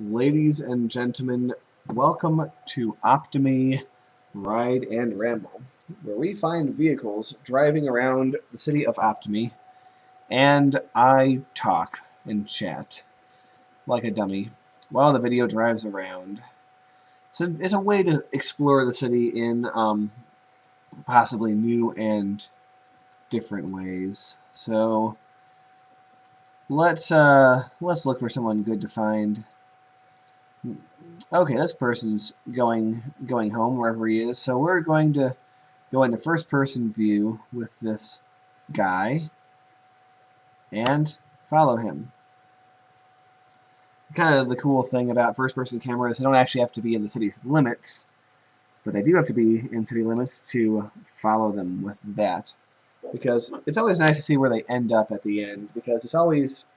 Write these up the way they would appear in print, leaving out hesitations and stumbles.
Ladies and gentlemen, welcome to Optomy Ride and Ramble, where we find vehicles driving around the city of Optomy, and I talk and chat like a dummy while the video drives around. So it's a way to explore the city in possibly new and different ways. So let's look for someone good to find. Okay, this person's going home wherever he is, so we're going to go into first person view with this guy and follow him. Kind of the cool thing about first person cameras, they don't actually have to be in the city limits, but they do have to be in city limits to follow them with that. Because it's always nice to see where they end up at the end, because it's always,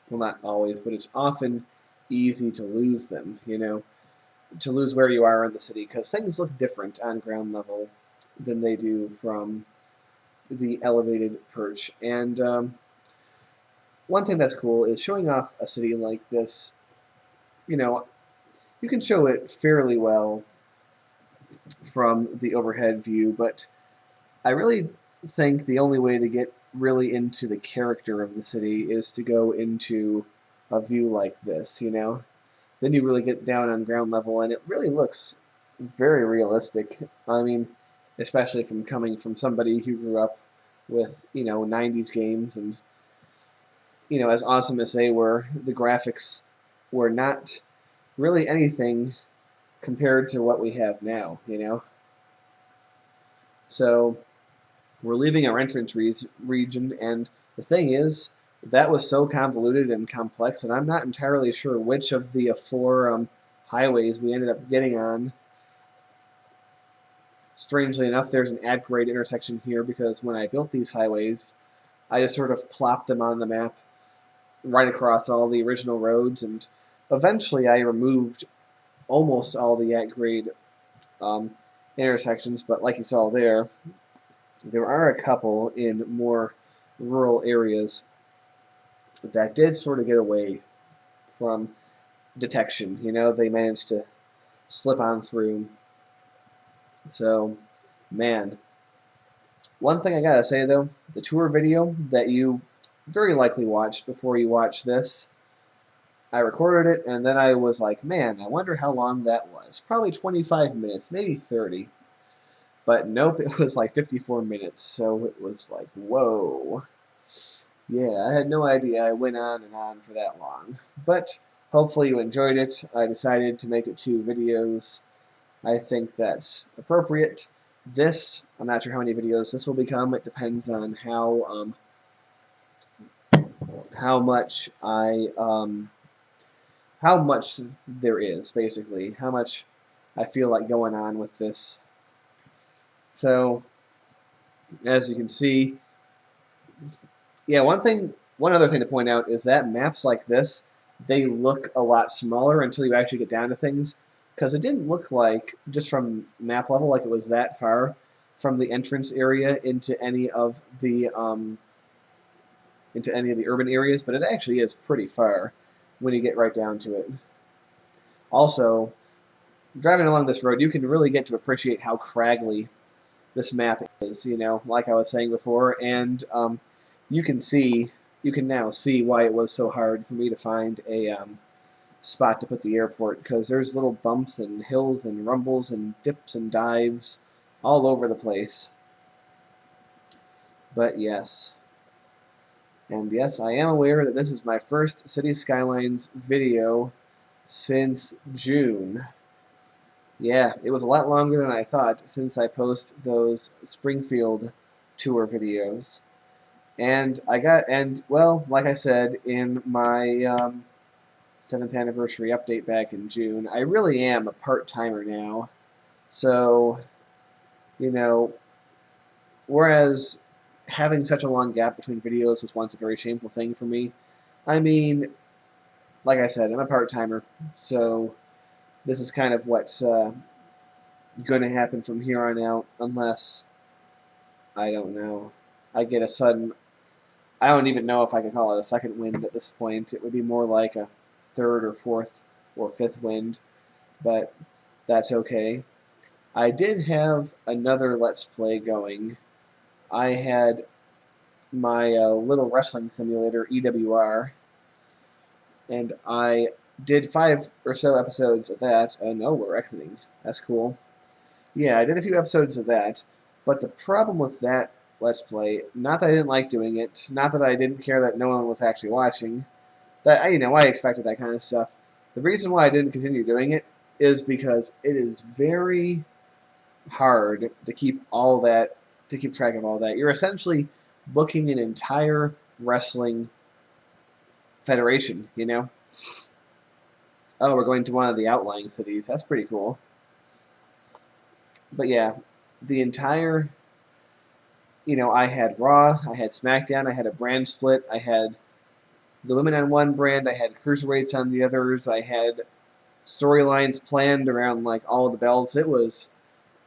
well, not always, but it's often easy to lose them, to lose where you are in the city, because things look different on ground level than they do from the elevated perch. And one thing that's cool is showing off a city like this. You can show it fairly well from the overhead view, but I really think the only way to get really into the character of the city is to go into a view like this, Then you really get down on ground level, and it really looks very realistic. I mean, especially from coming from somebody who grew up with, 90s games, and, as awesome as they were, the graphics were not really anything compared to what we have now. So we're leaving our entrance region, and the thing is, that was so convoluted and complex, and I'm not entirely sure which of the four highways we ended up getting on. Strangely enough, there's an at-grade intersection here, because when I built these highways, I just sort of plopped them on the map right across all the original roads, and eventually I removed almost all the at-grade intersections, but like you saw there are a couple in more rural areas that did sort of get away from detection. They managed to slip on through. So, man, one thing I gotta say though, the tour video that you very likely watched before you watched this, I recorded it and then I was like, man, I wonder how long that was. Probably 25 minutes, maybe 30. But nope, it was like 54 minutes, so it was like, whoa. Yeah, I had no idea I went on and on for that long. But hopefully you enjoyed it. I decided to make it 2 videos. I think that's appropriate. I'm not sure how many videos this will become. It depends on how much how much there is, basically. How much I feel like going on with this. So, as you can see, yeah, one other thing to point out is that maps like this, they look a lot smaller until you actually get down to things, because it didn't look like, just from map level, like it was that far from the entrance area into any of the urban areas, but it actually is pretty far when you get right down to it. Also, driving along this road, you can really get to appreciate how craggly this map is, like I was saying before, and you can now see why it was so hard for me to find a spot to put the airport, because there's little bumps and hills and rumbles and dips and dives all over the place. But yes. And yes, I am aware that this is my first City Skylines video since June. Yeah, it was a lot longer than I thought since I post those Springfield tour videos. And well, like I said in my 7th anniversary update back in June, I really am a part-timer now. So, whereas having such a long gap between videos was once a very shameful thing for me, I mean, like I said, I'm a part-timer, so this is kind of what's going to happen from here on out, unless, I don't know, I get a sudden, I don't even know if I could call it a second wind at this point. It would be more like a third or fourth or fifth wind, but that's okay. I did have another Let's Play going. I had my little wrestling simulator, EWR, and I did 5 or so episodes of that. Oh no, we're exiting. That's cool. Yeah, I did a few episodes of that, but the problem with that Let's Play, not that I didn't like doing it, not that I didn't care that no one was actually watching, that I expected that kind of stuff. The reason why I didn't continue doing it is because it is very hard to keep track of all that. You're essentially booking an entire wrestling federation, you know? Oh, we're going to one of the outlying cities. That's pretty cool. But yeah, the entire, I had Raw, I had SmackDown, I had a brand split, I had the women on one brand, I had cruiserweights on the others, I had storylines planned around like all of the belts. It was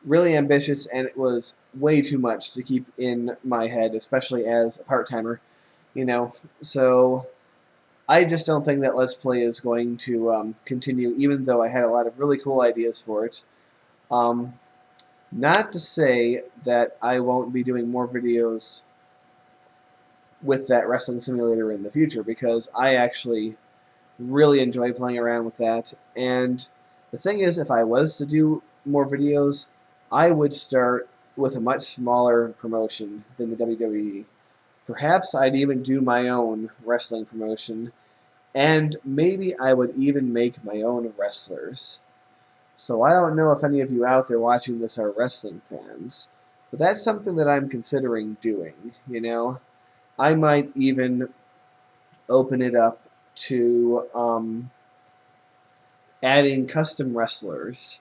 really ambitious, and it was way too much to keep in my head, especially as a part-timer, you know. So I just don't think that Let's Play is going to continue, even though I had a lot of really cool ideas for it. Um, Not to say that I won't be doing more videos with that wrestling simulator in the future, because I actually really enjoy playing around with that. And the thing is, if I was to do more videos, I would start with a much smaller promotion than the WWE. Perhaps I'd even do my own wrestling promotion, and maybe I would even make my own wrestlers. So I don't know if any of you out there watching this are wrestling fans, but that's something that I'm considering doing. I might even open it up to adding custom wrestlers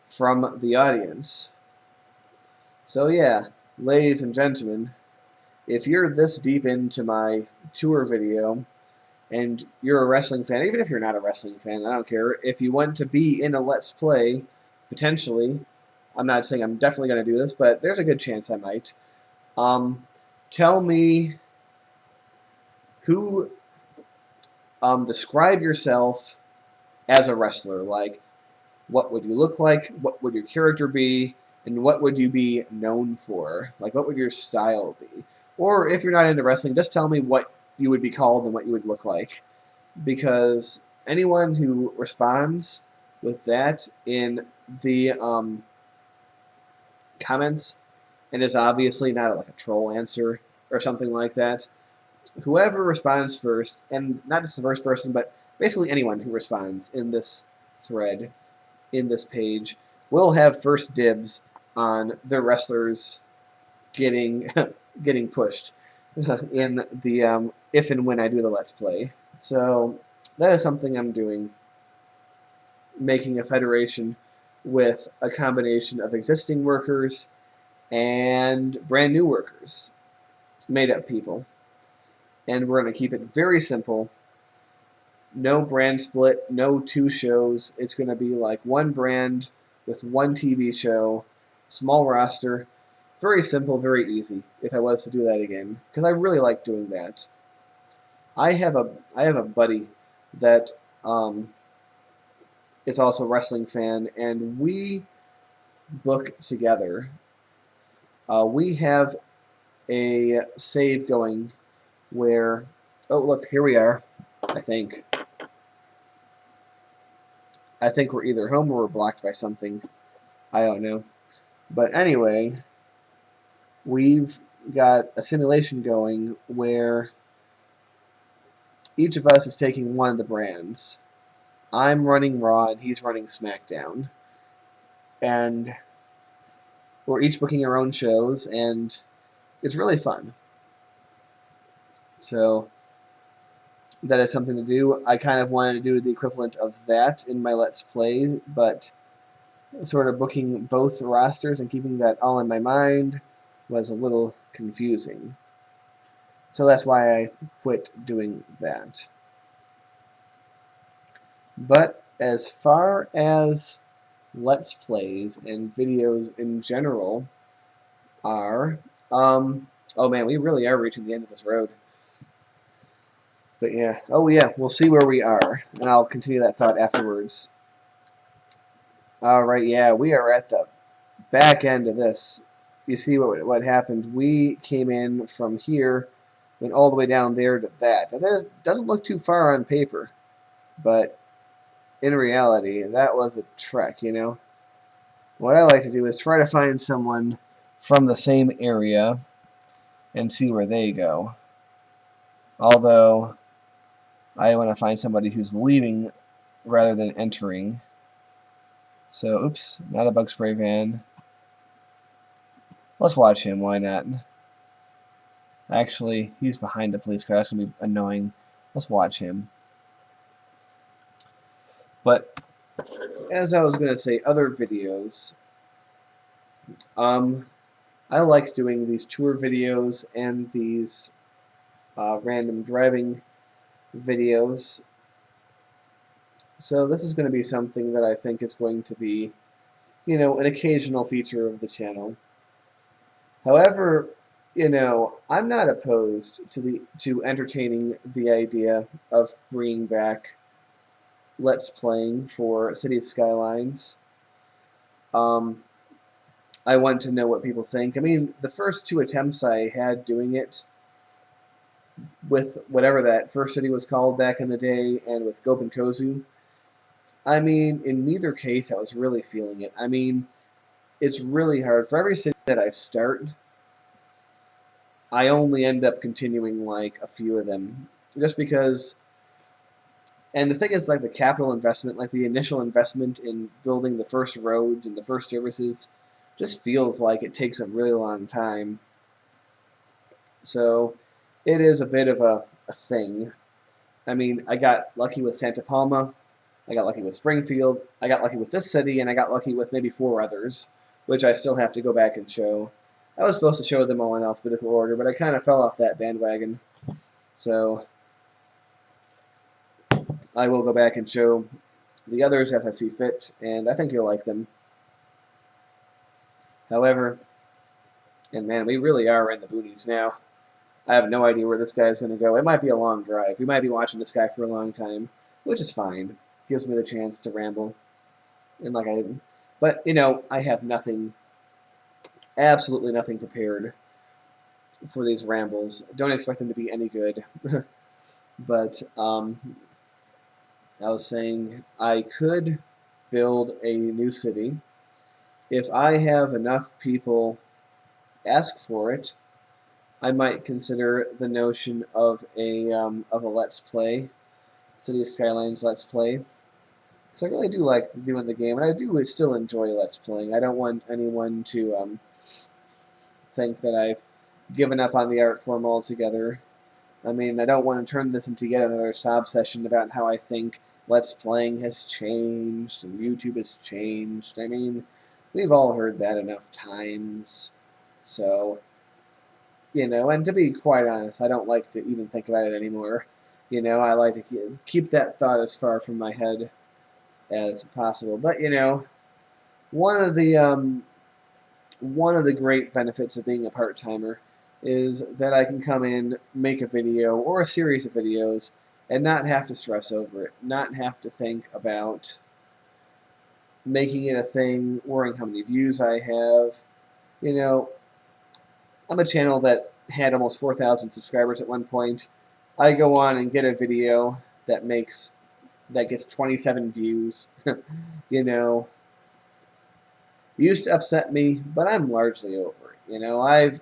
from the audience. So yeah, ladies and gentlemen, if you're this deep into my tour video and you're a wrestling fan, even if you're not a wrestling fan, I don't care, if you want to be in a Let's Play, potentially, I'm not saying I'm definitely going to do this, but there's a good chance I might, tell me who, describe yourself as a wrestler. Like, what would you look like? What would your character be? And what would you be known for? Like, what would your style be? Or if you're not into wrestling, just tell me what you would be called and what you would look like. Because anyone who responds with that in the comments, and is obviously not like a troll answer or something like that, whoever responds first, and not just the first person, but basically anyone who responds in this thread, in this page, will have first dibs on the wrestlers getting getting pushed in the if and when I do the Let's Play. So that is something I'm doing, making a federation with a combination of existing workers and brand new workers, made up people. And we're going to keep it very simple. No brand split, no two shows. It's going to be like one brand with one TV show, small roster. Very simple, very easy, if I was to do that again, because I really like doing that. I have a buddy that is also a wrestling fan, and we book together. We have a save going where, oh look, here we are. I think we're either home or we're blocked by something. I don't know. But anyway, we've got a simulation going where each of us is taking one of the brands. I'm running Raw and he's running SmackDown. And we're each booking our own shows, and it's really fun. So that is something to do. I kind of wanted to do the equivalent of that in my Let's Play, but sort of booking both rosters and keeping that all in my mind was a little confusing. So that's why I quit doing that. But as far as Let's Plays and videos in general are, oh man, we really are reaching the end of this road. But yeah, oh yeah, we'll see where we are, and I'll continue that thought afterwards. Alright, yeah, we are at the back end of this. You see what happened? We came in from here, went all the way down there to that. That doesn't look too far on paper, but in reality, that was a trek, you know? What I like to do is try to find someone from the same area and see where they go. Although, I want to find somebody who's leaving rather than entering. So, oops, not a bug spray van. Let's watch him, why not? Actually, he's behind the police car. That's going to be annoying. Let's watch him. But, as I was going to say, other videos. I like doing these tour videos and these random driving videos. So this is going to be something that I think is going to be, you know, an occasional feature of the channel. However, you know, I'm not opposed to entertaining the idea of bringing back Let's Playing for City Skylines. I want to know what people think. I mean, the first two attempts I had doing it with whatever that first city was called back in the day and with Gopenkozu, I mean, in neither case I was really feeling it. I mean, it's really hard. For every city that I start, I only end up continuing like a few of them. Just because, and the thing is, like the capital investment, like the initial investment in building the first roads and the first services, just feels like it takes a really long time. So it is a bit of a thing. I mean, I got lucky with Santa Palma, I got lucky with Springfield, I got lucky with this city, and I got lucky with maybe 4 others, which I still have to go back and show. I was supposed to show them all in alphabetical order, but I kind of fell off that bandwagon. So I will go back and show the others as I see fit, and I think you'll like them. However, and man, we really are in the boonies now. I have no idea where this guy is going to go. It might be a long drive. We might be watching this guy for a long time, which is fine. Gives me the chance to ramble. And but you know, I have nothing, absolutely nothing prepared for these rambles. Don't expect them to be any good. But I was saying I could build a new city if I have enough people ask for it. I might consider the notion of a Let's Play, City Skylines Let's Play. Because I really do like doing the game, and I do still enjoy Let's Playing. I don't want anyone to think that I've given up on the art form altogether. I mean, I don't want to turn this into yet another sob session about how I think Let's Playing has changed and YouTube has changed. I mean, we've all heard that enough times. So, you know, and to be quite honest, I don't like to even think about it anymore. You know, I like to keep that thought as far from my head as possible. But, you know, one of the great benefits of being a part-timer is that I can come in, make a video or a series of videos, and not have to stress over it, not have to think about making it a thing, worrying how many views I have. You know, I'm a channel that had almost 4,000 subscribers at one point. I go on and get a video that gets 27 views. You know, it used to upset me, but I'm largely over it. You know, I've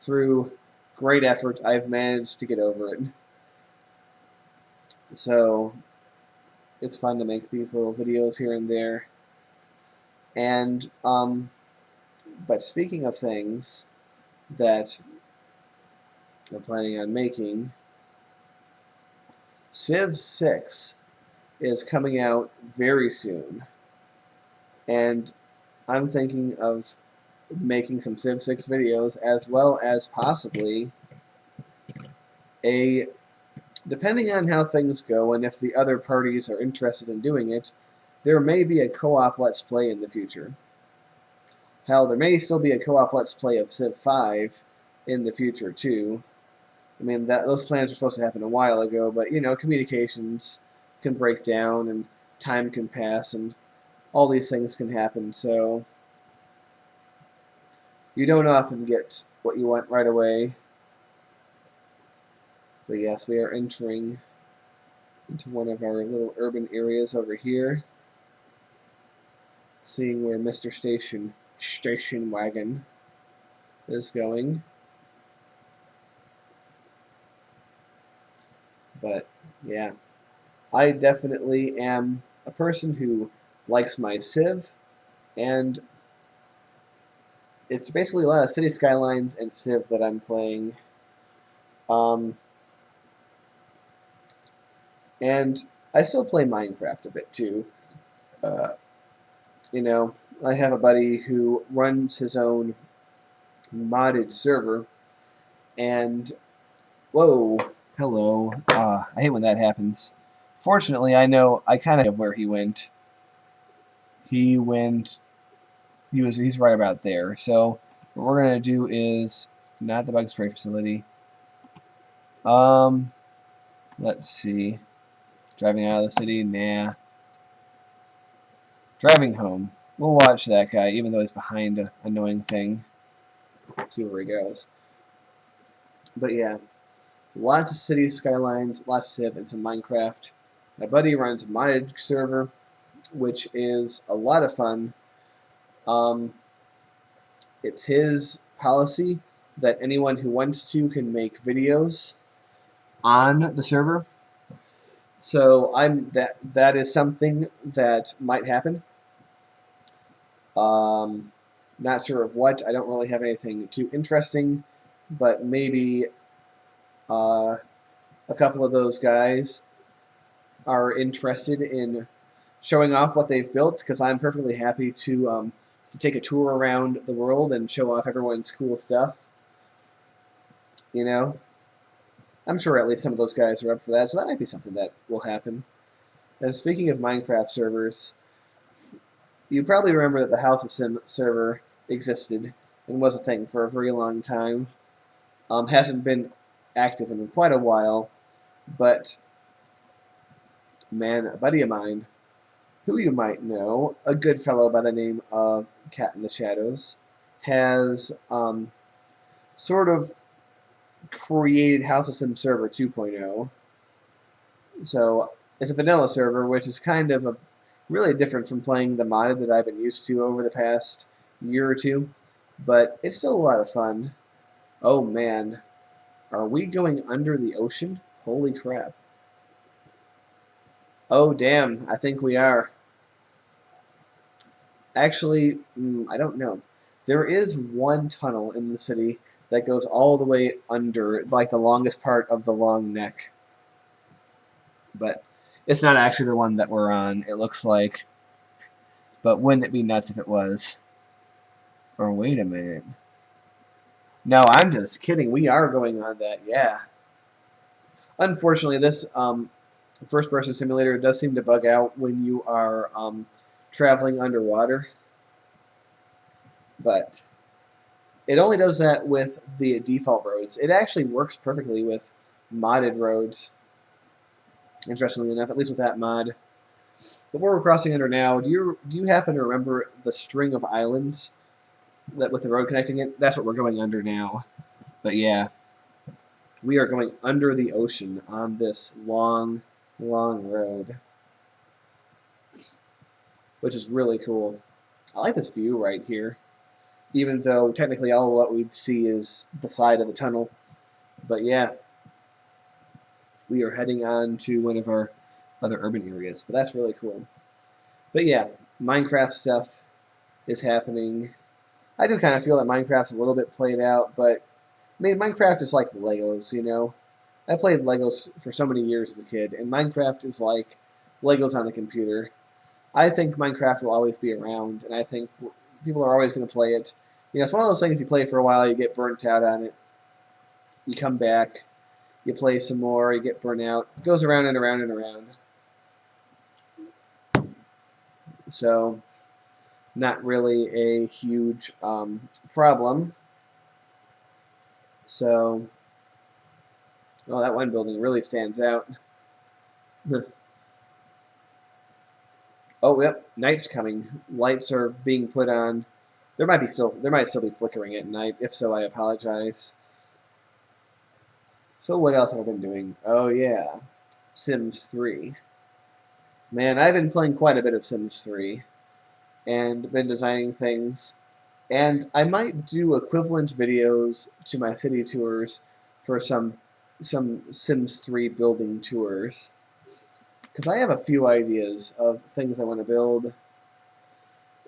through great effort, I've managed to get over it. So it's fun to make these little videos here and there. And but speaking of things that I'm planning on making, Civ 6 is coming out very soon, and I'm thinking of making some Civ 6 videos, as well as possibly depending on how things go and if the other parties are interested in doing it, there may be a co-op Let's Play in the future. Hell, there may still be a co-op Let's Play of Civ 5 in the future, too. I mean, those plans were supposed to happen a while ago, but you know, communications can break down and time can pass and all these things can happen. So you don't often get what you want right away. But yes, we are entering into one of our little urban areas over here, seeing where Mr. Station Wagon is going. But yeah, I definitely am a person who likes my Civ, and it's basically a lot of City Skylines and Civ that I'm playing. Um, and I still play Minecraft a bit too. Uh, you know, I have a buddy who runs his own modded server, and whoa, hello. I hate when that happens. Fortunately, I know I kind of where he went. He went. He's right about there. So what we're gonna do is not the bug spray facility. Um, let's see. Driving out of the city, nah. Driving home. We'll watch that guy, even though he's behind an annoying thing. See where he goes. But yeah, lots of city skylines, lots of Civ, and some Minecraft. My buddy runs a modded server, which is a lot of fun. Um, it's his policy that anyone who wants to can make videos on the server. So that is something that might happen. Um, Not sure of what. I don't really have anything too interesting, but maybe uh, a couple of those guys are interested in showing off what they've built, because I'm perfectly happy to take a tour around the world and show off everyone's cool stuff. You know, I'm sure at least some of those guys are up for that, so that might be something that will happen. And speaking of Minecraft servers, you probably remember that the House of Sim server existed and was a thing for a very long time. Hasn't been active in quite a while, but man, a buddy of mine, who you might know, a good fellow by the name of Cat in the Shadows, has sort of created House of Sim Server 2.0. So it's a vanilla server, which is kind of really different from playing the modded that I've been used to over the past year or two, but it's still a lot of fun. Oh man, are we going under the ocean? Holy crap. Oh damn, I think we are. Actually, I don't know. There is one tunnel in the city that goes all the way under, like the longest part of the long neck. But it's not actually the one that we're on, it looks like. But wouldn't it be nuts if it was? Or wait a minute. No, I'm just kidding. We are going on that, yeah. Unfortunately, this first-person simulator does seem to bug out when you are traveling underwater. But it only does that with the default roads. It actually works perfectly with modded roads, interestingly enough, at least with that mod. But where we're crossing under now, do you happen to remember the string of islands that with the road connecting it? That's what we're going under now. But yeah, we are going under the ocean on this long, long road, which is really cool. I like this view right here, even though technically all what we'd see is the side of the tunnel. But yeah, we are heading on to one of our other urban areas, but that's really cool. But yeah, Minecraft stuff is happening. I do kind of feel that Minecraft's a little bit played out, but I mean, Minecraft is like Legos, you know? I played Legos for so many years as a kid, and Minecraft is like Legos on the computer. I think Minecraft will always be around, and I think people are always going to play it. You know, it's one of those things you play for a while, you get burnt out on it, you come back, you play some more, you get burnt out. It goes around and around and around. So, not really a huge problem. So, Oh, that one building really stands out. Oh, yep, night's coming. Lights are being put on. There might still be flickering at night. If so, I apologize. So what else have I been doing? Oh yeah, Sims 3. Man, I've been playing quite a bit of Sims 3 and been designing things. And I might do equivalent videos to my city tours for some Sims 3 building tours. Because I have a few ideas of things I want to build.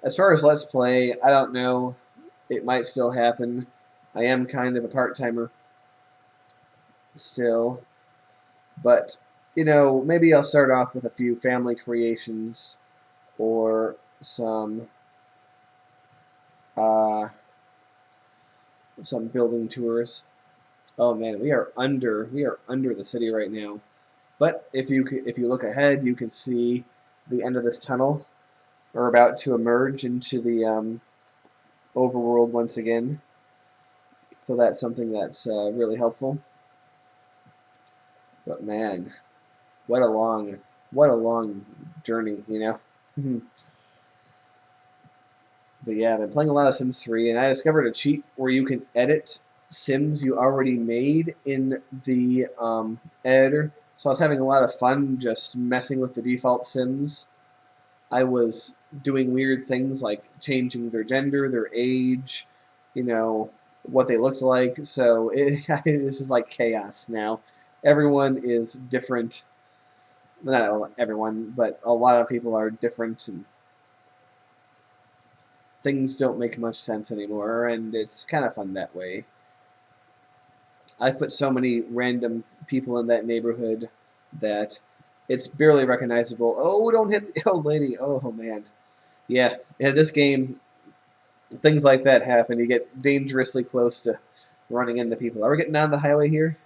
As far as Let's Play, I don't know. It might still happen. I am kind of a part-timer still. But, maybe I'll start off with a few family creations or uh, some building tours. Oh man, we are under the city right now. But if you look ahead, you can see the end of this tunnel. We're about to emerge into the overworld once again. So that's something that's really helpful. But man, what a long journey. But yeah, I've been playing a lot of Sims 3, and I discovered a cheat where you can edit Sims you already made in the editor. So I was having a lot of fun just messing with the default Sims. I was doing weird things like changing their gender, their age, you know, what they looked like. So this is like chaos now. Everyone is different. Not everyone, but a lot of people are different, and things don't make much sense anymore, and it's kind of fun that way. I've put so many random people in that neighborhood that it's barely recognizable. Oh, don't hit the old lady. Oh, man. Yeah, in this game, things like that happen. You get dangerously close to running into people. Are we getting on the highway here?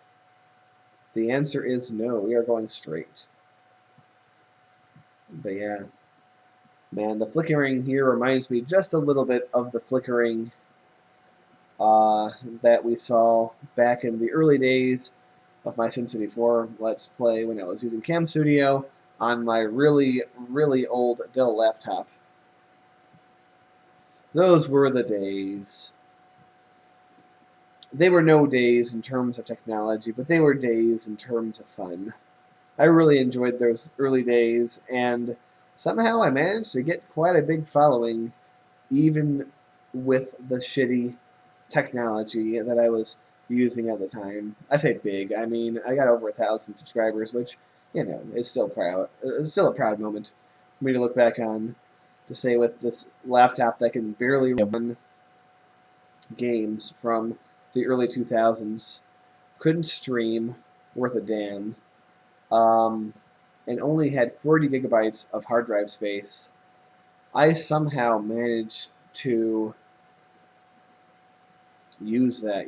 The answer is no. We are going straight. But yeah, man, the flickering here reminds me just a little bit of the flickering that we saw back in the early days of my SimCity 4 Let's Play when I was using Cam Studio on my really, really old Dell laptop. Those were the days. They were no days in terms of technology, but they were days in terms of fun. I really enjoyed those early days, and somehow I managed to get quite a big following, even with the shitty technology that I was using at the time. I say big, I mean I got over 1,000 subscribers, which is still proud. It's still a proud moment for me to look back on. To say with this laptop that can barely run games from the early 2000s, couldn't stream worth a damn, um, and only had 40 gigabytes of hard drive space. I somehow managed to use that,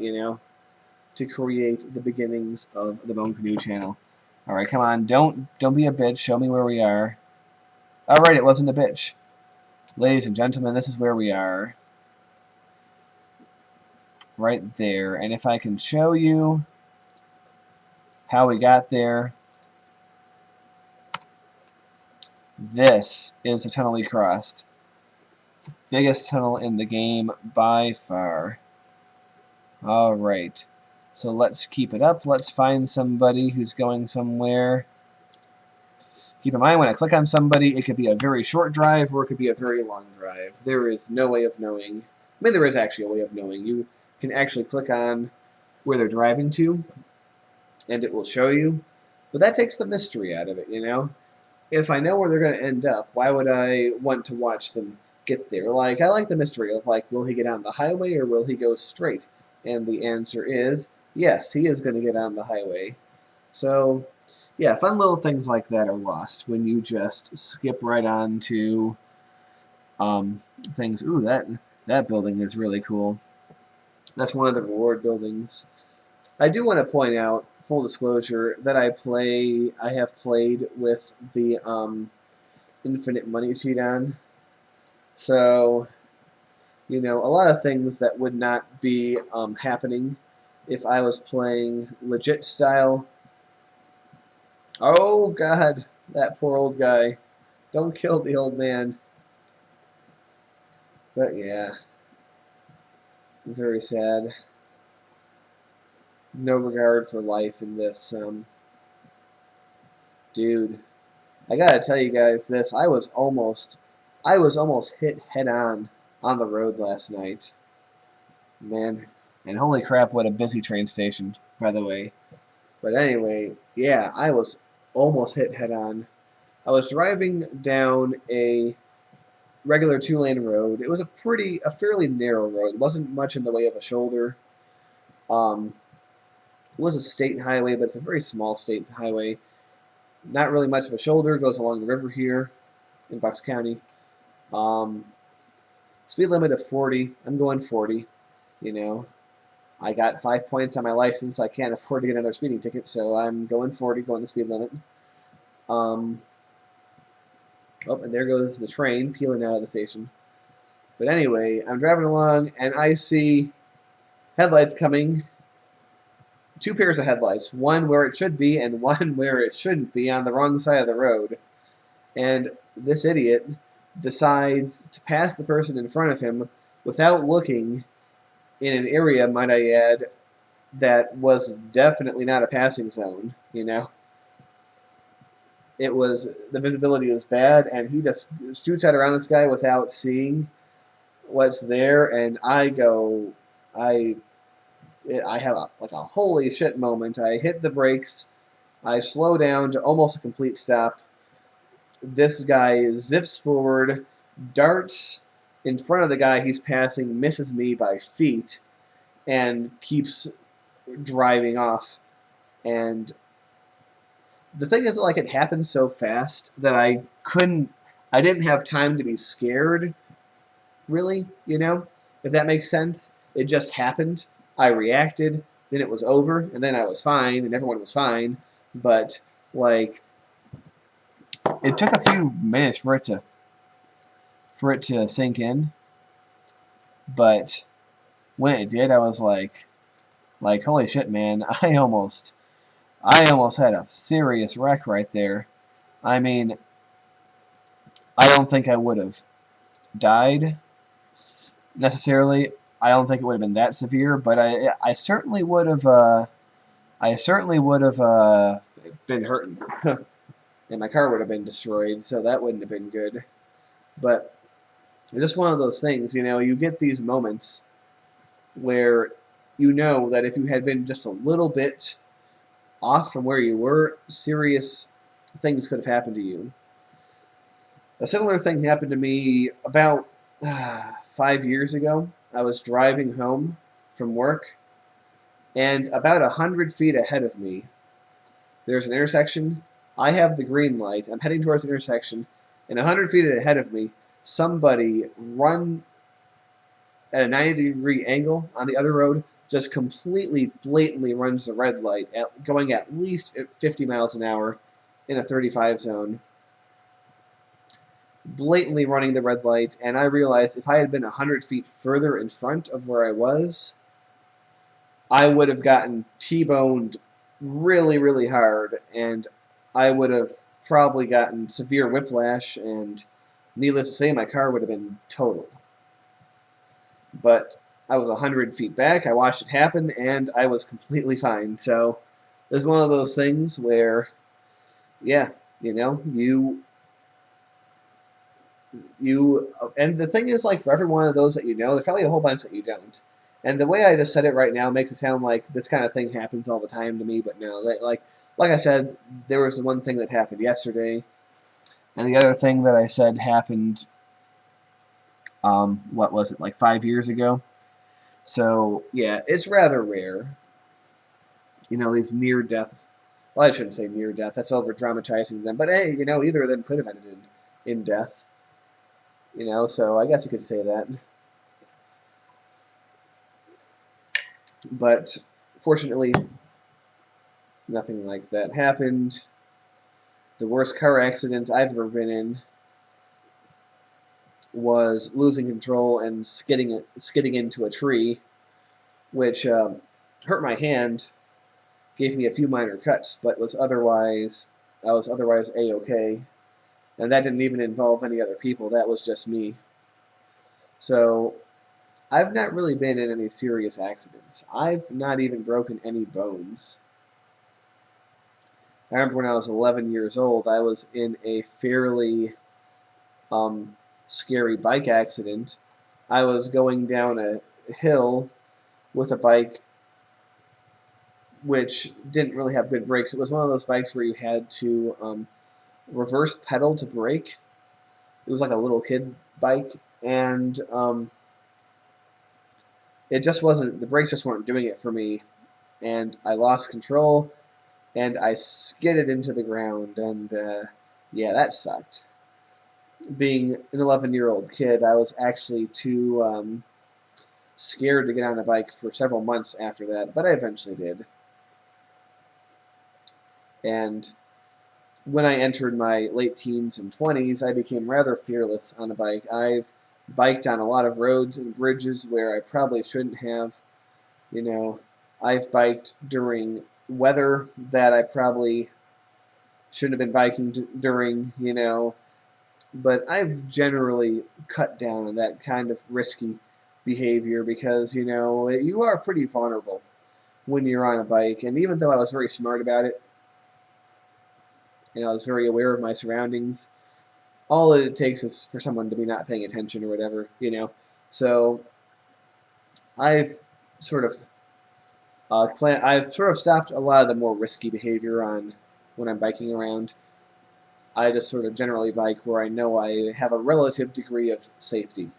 to create the beginnings of the Bone Canoe channel. All right, come on, don't be a bitch. Show me where we are. All right, it wasn't a bitch. Ladies and gentlemen, this is where we are. Right there. And if I can show you how we got there, this is the tunnel we crossed. Biggest tunnel in the game by far. All right. So let's keep it up. Let's find somebody who's going somewhere. Keep in mind, when I click on somebody, it could be a very short drive or it could be a very long drive. There is no way of knowing. I mean, there is actually a way of knowing. You can actually click on where they're driving to, and it will show you. But that takes the mystery out of it. If I know where they're going to end up, why would I want to watch them get there? Like, I like the mystery of, like, will he get on the highway or will he go straight? And the answer is, yes, he is going to get on the highway. So, yeah, fun little things like that are lost when you just skip right on to things. Ooh, that building is really cool. That's one of the reward buildings. I do want to point out, full disclosure, that I have played with the infinite money cheat on. So, a lot of things that would not be happening if I was playing legit style Oh, God, that poor old guy. Don't kill the old man. But yeah, very sad. No regard for life in this. Dude, I gotta tell you guys this. I was almost hit head on the road last night, man. And holy crap, what a busy train station, by the way. But anyway, yeah, I was almost hit head on. I was driving down a regular two-lane road. It was a fairly narrow road. It wasn't much in the way of a shoulder. Um, it was a state highway, but it's a very small state highway. Not really much of a shoulder. It goes along the river here in Bucks County. Um, Speed limit of 40. I'm going 40. You know, I got 5 points on my license. I can't afford to get another speeding ticket, so I'm going 40, going the speed limit. Um, oh, and there goes the train peeling out of the station. But anyway, I'm driving along and I see headlights coming. Two pairs of headlights, one where it should be and one where it shouldn't be on the wrong side of the road. And this idiot decides to pass the person in front of him without looking in an area, might I add, that was definitely not a passing zone, you know. It was the visibility was bad, and he just shoots out around this guy without seeing what's there, and I I have like a holy shit moment. I hit the brakes, I slow down to almost a complete stop. This guy zips forward, darts in front of the guy he's passing, misses me by feet, and keeps driving off. And the thing is, like, it happened so fast that I didn't have time to be scared, really, you know, if that makes sense. It just happened. I reacted, then it was over, and then I was fine, and everyone was fine. But, like, it took a few minutes for it to sink in, but when it did, I was like, holy shit, man, I almost had a serious wreck right there. I mean, I don't think I would have died necessarily. I don't think it would have been that severe, but I certainly would have been hurting, and my car would have been destroyed. So that wouldn't have been good. But it's just one of those things, you know. You get these moments where you know that if you had been just a little bit off from where you were, serious things could have happened to you. A similar thing happened to me about 5 years ago. I was driving home from work, and about 100 feet ahead of me, there's an intersection. I have the green light. I'm heading towards the intersection, and 100 feet ahead of me, somebody run at a 90-degree angle on the other road, just completely, blatantly runs the red light, going at least 50 miles an hour in a 35 zone, blatantly running the red light. And I realized if I had been 100 feet further in front of where I was, I would have gotten T-boned really, really hard, and I would have probably gotten severe whiplash, and needless to say, my car would have been totaled. But I was 100 feet back, I watched it happen, and I was completely fine. So it's one of those things where, yeah, you know, and the thing is, like, for every one of those that you know, there's probably a whole bunch that you don't. And the way I just said it right now makes it sound like this kind of thing happens all the time to me, but no. Like I said, there was the one thing that happened yesterday, and the other thing that I said happened, what was it, like 5 years ago? So, yeah, it's rather rare. You know, these near death. Well, I shouldn't say near death. That's over dramatizing them. But hey, you know, either of them could have ended in death. You know, so I guess you could say that. But fortunately, nothing like that happened. The worst car accident I've ever been in was losing control and skidding into a tree, which hurt my hand, gave me a few minor cuts, but was otherwise I was otherwise A-okay. And that didn't even involve any other people. That was just me. So I've not really been in any serious accidents. I've not even broken any bones. I remember when I was 11 years old, I was in a fairly um, scary bike accident. I was going down a hill with a bike which didn't really have good brakes. It was one of those bikes where you had to reverse pedal to brake. It was like a little kid bike, and it just wasn't. The brakes just weren't doing it for me, and I lost control, and I skidded into the ground, and yeah, that sucked. Being an 11-year-old kid, I was actually too scared to get on a bike for several months after that, but I eventually did. And when I entered my late teens and 20s, I became rather fearless on a bike. I've biked on a lot of roads and bridges where I probably shouldn't have. You know, I've biked during weather that I probably shouldn't have been biking during, but I've generally cut down on that kind of risky behavior because, you are pretty vulnerable when you're on a bike. And even though I was very smart about it, and I was very aware of my surroundings, all it takes is for someone to be not paying attention or whatever. So I've sort of I've sort of stopped a lot of the more risky behavior on when I'm biking around. I just sort of generally bike where I know I have a relative degree of safety.